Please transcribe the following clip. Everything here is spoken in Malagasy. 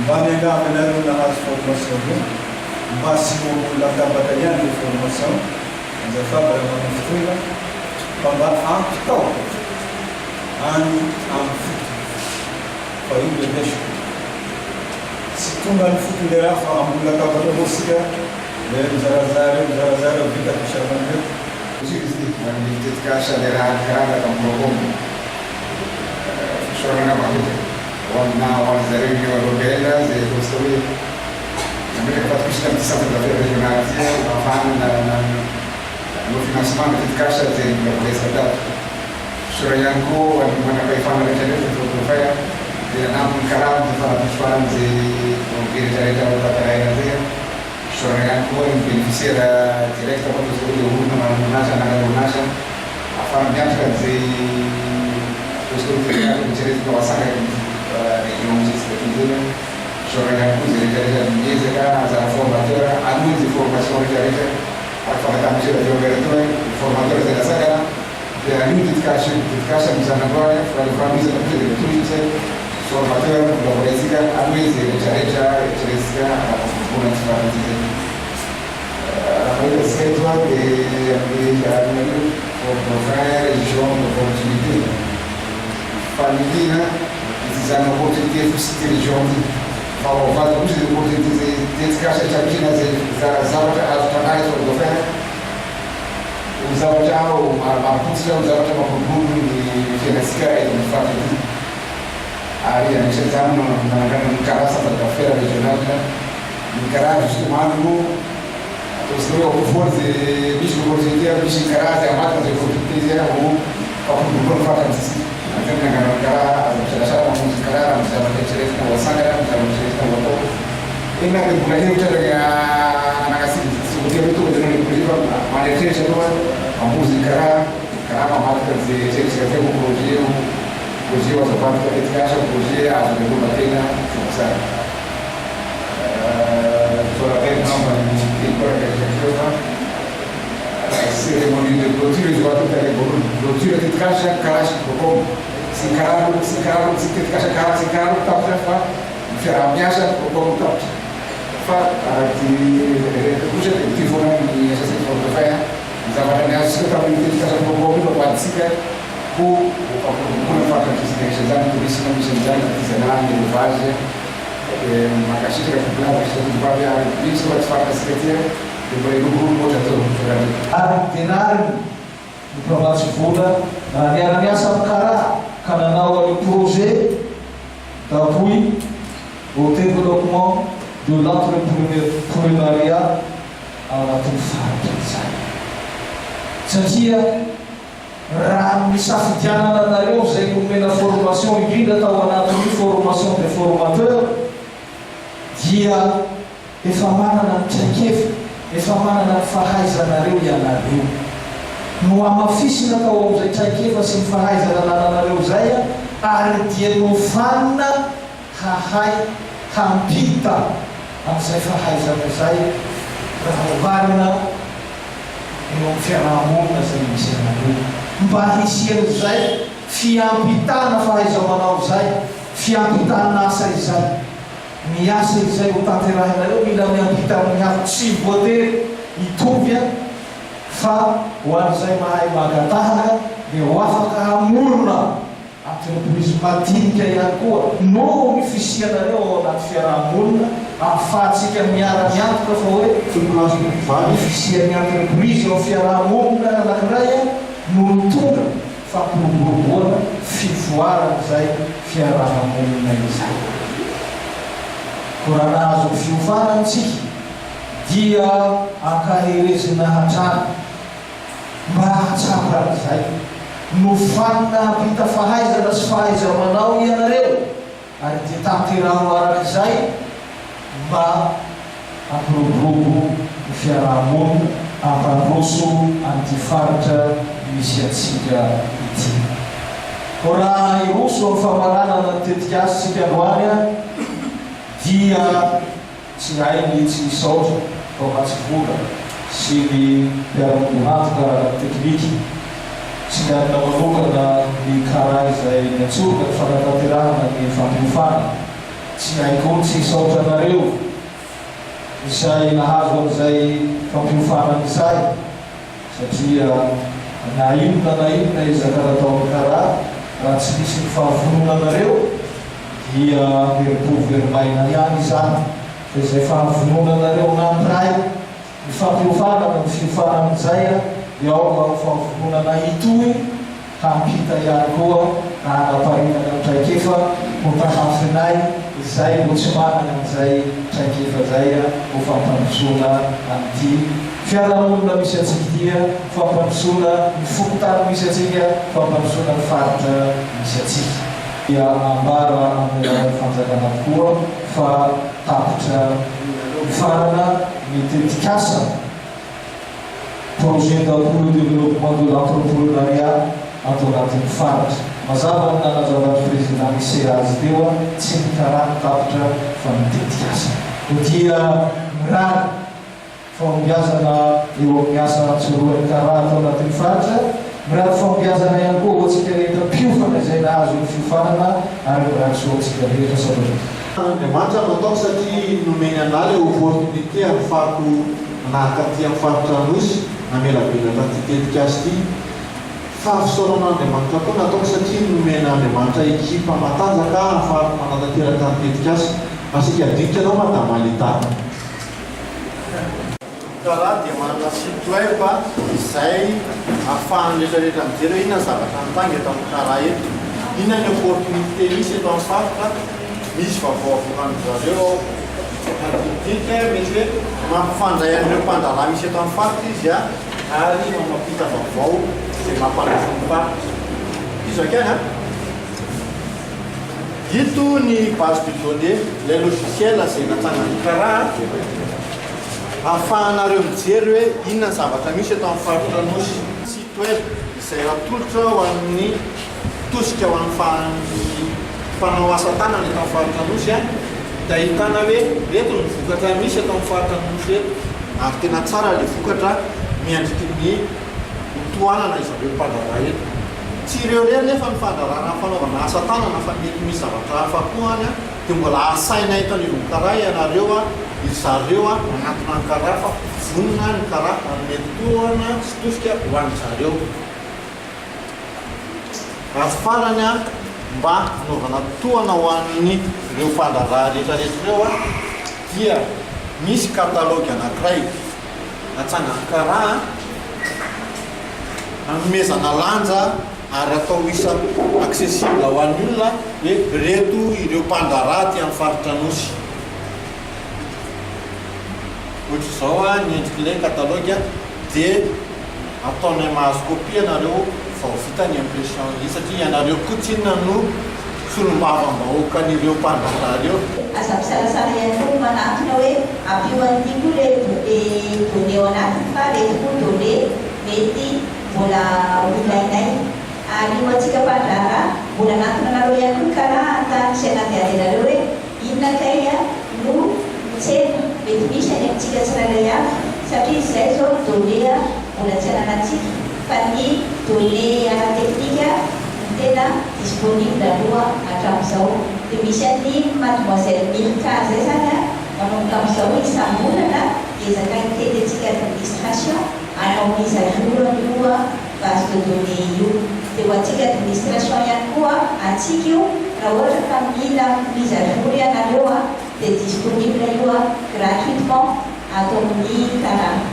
mba miangaminareo nahazo formation io mba sy latabatra ihany le formation azafady raha manafitoina fa mba ampitao any amin'ny fito fa io le lesoko sy tonga ny fito le raha fa amin'ny latabatra avao sika le mizarazara vita fisavanreo tetikasa le raha karana kamprogombo fisorana mahuta wana zareo Union Européenne zay tostoe namreka patukisika amin'ny centre d'affaires régional zay afahana no financement tetikasa zay mirabolesa sura ihany koa manapahefana rehetrarehetra fotofaya dia anampony karaha fanapisoana zay rehetrarehetra tataraina zay sura ihany koa ny bénéficiaire direct tostoe le olona manonasa anagaronasa afahana miantoka zay tostoe mijeretika wasanga région législative sura ihany koa zay rehetrarehetra miezaka azara formateur anohy zay formation rehetrarehetra afamatamisera zay opérateur formateur zay lasakana dia anohy tetikasa mizanamboara fa rehefa mizaka kosa dia tohitsy formateur lavoretsika anohy zay rehetrarehetra eritreresika afafofona tsy farantsy zay raha zay toa dia amin'ny dauphin région d'opportunité familina izany opportunité fosity région ty fa vady kosa zay opportunité zay tetikasa itrapihina zay zavatra azo tranahy fa dauphin zavatra mapotsitra zavatra mampobolo ny fiainasika eto amin'ny faritra ty ary anisan'izany mananganany karaha centre d'affaires régional ny karaha justement no ataontsika hoe apovoany zay misy opportunité misy karaha zay amatika zay opportunité zay avo pampoboloa ny faritra amitsitsika anteny nanganany karaha azosalasala mamonjy karaha raha mizavatra eritreretina voasangana mizavatra eritreretina voatao ina le mbola hevitra nagasitonga zany le projet fa maneritreritry aloha mamonjy karaha mamatika zay eritreresika teo projet azo avantika tetikasa projet azo leloa tena fotsara cérémonie de clôture izy vatota le clôture tetikasa karaha sy prokombo sy karaha sy tetikasa karaha sy karaha tapitra fa fiaraha-miasa prokombo tapitra fa ty kosa ty voana ny asasany portefeuille zavatra ny azosika tamin'ny tetikasa prokombo io famaditsika ho pampolombola fakantsika isan'izany tourisme isan'izany artisanat élevage makasitraka fiblava ary misy fa tsy fantasika tia dia mba ilongolongo ohatra atao ary denariny ny province vola na niara-miasa amin'ny karaha ka nanao any projet d'appui au développement de l'entrepreneuriat anatin'ny faritra izany satria raha misafidianana anareo zay nomena formation indrindra tao anatin'ny formation de formateur dia efa manana ny traikefa efa manana ny fahaizanareo ianareo no amafisina tao amin'izay traikefa sy ny fahaizana nananareo zay ary dia nofanina hahay hampita amin'izay fahaizana zay raha ovarina eo amin'ny fiarahamonina zay misy anareo mba hisian'izay fiampitana fahaiza-manao zay fiampitana asa izay miasa izay ho tanterahinareo mila miampita amin'ny hafa tsy voatery hitovy fa ho an'izay mahay magatahana dia ho afaka hamorona entreprise madinika ihany koa no ny fisianareo ao anaty fiarahamonina ahafahantsika miara-miantoka fa hoe ny fisian'ny entreprise ao fiarahamonina anankiray no tonga fampiroboroboana fivoaran'izay fiarahamonina izay koa raha nahazo fiofanantsika dia ankaherezina hatrany mba hatsapan'izay no fanina ampita fahaizana sy fahaiza-manao ianareo ary dia tanteraho arak'izay mba ampiroborobo ny fiarahamonina ampandroso an'ity faritra misy atsika ity ko raha iroso amin'ny famaranana ny tetikasa sika androany dia tsy hay ny tsy misaotra tao anatsivola sy ny mpiara-monatoka tekniky tsy miarina manokana ny karaha izay miatsoroka ny fanatanterahana ny fampiofana tsy tsy haiko tsy hisaotra anareo izay nahazo amin'izay fampiofanana izay satria na inona izakarahatao karaha raha tsy misy ny fahavononanareo dia veripoverymaina ihany izany fa izay fahavononanareo nankiray ny fampiofanana ny fiofanana izay dia ao ao fahavononana itoy hampita ihany koa na hanaparinana ny traikefa ho tahafinay izay mbo tsy manana n'izay traikefa zay ho fampandrosoana amin'ity fiarahamonina misy atsika dia fampandrosoana ny fokotany misy atsika fampandrosoana ny faritra misy atsika dia ambara amin'ny fanjakana tokoa fa tapitra farana mitetikasa projet d'appuie au développement de l'entrepreneuriat ato anatin'ny faritra mazava ny nanazavatra président misy azy teo tsy mikaraha tapitra fa mitetikasa dia mirary fambiazana eo amin'ny asa tsoroany karaha atao anatin'ny faritra mirary fambiazana ihany koa ohatsika rehetra piofana izay nahazo ny fiofanana ary mirary soatsika rehetra sabatra Andriamanitra natao satria nomeny an'ala opportunité ahafahako manahaka ty amin'ny faritra Anosy namelabelatra ty tetikasa ty fahafisaoran'Andriamanitra koa natao satria nomena Andriamanitra ekipa matanjaka ahafahako mananateraka ny tetikasa asika dinika anao madama Litana karaha dia manana site web izay ahafahan'ny rehetrarehetra mijery hoe inona ny zavatra mitanga eto amin'ny karaha eto inona ny opportunité misy eto amin'ny faritra misy vaovao avoakan'ny zareo dinika mety hoe mampifandray an'ireo mpandarà misy eto amin'ny faritra izy ary mampita vaovao izay mampandroso ny faritra izy akany ito ny base de données le logiciel izay natsangany karaha ahafahanareo mijery hoe inona ny zavatra misy eto amin'ny faritra Anosy site web izay atolotra ho amin'ny tosika ho amin'ny fanao asa tanana eto amin'ny faritra Anosy dia ahitana hoe reto ny vokatra misy eto amin'ny faritra Anosy ary tena tsara le vokatra miandriky ny tohanana izareo mpandarà eto tsy ireo reny nefa ny fandarana fanaovana asa tanana fa mety misy zavatra hafa koa any dia mbola asaina eto an'irony karaha ianareo zareo manatona ny karaha fa vonona ny karaha ary mety tohana sy tosika ho an'ny zareo ary farany mba hanaovana tohana ho an'ny ireo mpandarà rehetrarehetra ireo dia misy katalogy anankiray natsangany karaha anomezana lanja ary atao isa accessible ho an'ny olona hoe reto ireo mpandarà ty amin'ny faritra Anosy ohatra izao ny endrik'ilay katalogy dia ataonay mahazo copie ianareo vao vita ny impression izy satria ianareo kotsina no solombavam-bahoaka an'ireo mpandarà reo asa misarasara ihany koa manatona hoe ampio an'ity koa le données ao anatiny fa reto koa données mety mbola ilainay ary io antsika mpandarà mbola anatona anareo ihany koa karaha tany sy anaty hoe inona kay no tsena mety misy any amintsika tsirairay avy satria izay zao données mbola tsy ananatsika fa ny données ara-teknika tena disponible aloha hatramin'izao dia misy an'ny mademoiselle Mirka zay zany manomboka amin'izao isambolana ezaka hitetentsika administration anao mise-à-jour io base de données io dia ho antsika administration ihany koa antsika io raha ohatra ka mila mise-à-jour ianareo dia disponible io gratuitement atao amin'ny karaha